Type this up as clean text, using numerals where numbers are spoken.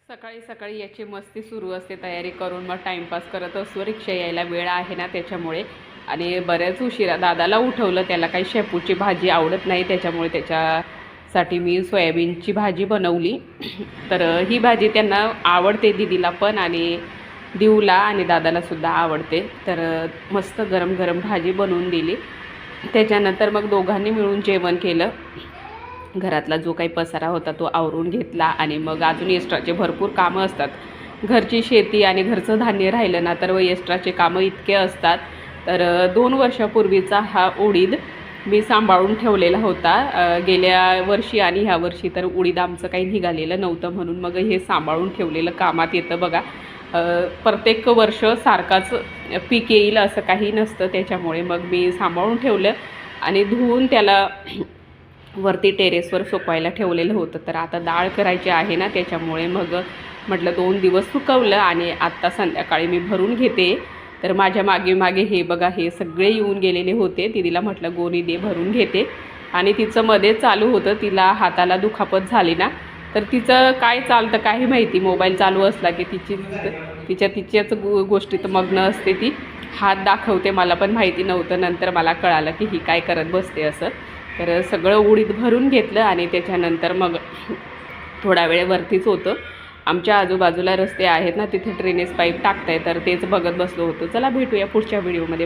सकाळी सकाळी याची मस्ती सुरू असते, तयारी करून मग टाईमपास करत असतो. रिक्षा यायला वेळ आहे ना त्याच्यामुळे. आणि बऱ्याच उशिरा दादाला उठवलं, त्याला काही शेपूची भाजी आवडत नाही, त्याच्यामुळे त्याच्यासाठी मी सोयाबीनची भाजी बनवली. तर ही भाजी त्यांना आवडते, दीदीला पण आणि दिवला आणि दादालासुद्धा आवडते. तर मस्त गरम गरम भाजी बनवून दिली. त्याच्यानंतर मग दोघांनी मिळून जेवण केलं. घरातला जो काही पसारा होता तो आवरून घेतला आणि मग अजून एक्स्ट्राचे भरपूर कामं असतात. घरची शेती आणि घरचं धान्य राहिलं ना तर एक्स्ट्राचे कामं इतके असतात. तर 2 वर्षापूर्वीचा हा उडीद मी सांभाळून ठेवलेला होता. गेल्या वर्षी आणि ह्या वर्षी तर उडीद आमचं काही निघालेलं नव्हतं, म्हणून मग हे सांभाळून ठेवलेलं कामात येतं बघा. प्रत्येक वर्ष सारखाच पीक येईल असं काही नसतं, त्याच्यामुळे मग मी सांभाळून ठेवलं आणि धुवून त्याला वरती टेरेसवर सुकवायला ठेवलेलं होतं. तर आता डाळ करायची आहे ना, त्याच्यामुळे मग म्हटलं 2 दिवस सुकवलं आणि आत्ता संध्याकाळी मी भरून घेते. तर माझ्या मागे मागे हे बघा, हे सगळे येऊन गेलेले होते. दीदीला म्हटलं गोणी दे, भरून घेते. आणि तिचं मध्ये चालू होतं, तिला हाताला दुखापत झाली ना, तर तिचं काय चालतं काही माहिती, मोबाईल चालू असला की तिच्याच गोष्टीत मग्न असते ती. हात दाखवते, मला पण माहिती नव्हतं, नंतर मला कळालं की ही काय करत बसते असं. तर सगळं उडीद भरून घेतलं आणि त्याच्यानंतर मग थोडा वेळ वरतीच होतं. आमच्या आजूबाजूला रस्ते आहेत ना, तिथे ड्रेनेज पाईप टाकताय, तर तेच बघत बसलो होतो. चला भेटूया पुढच्या व्हिडिओमध्ये.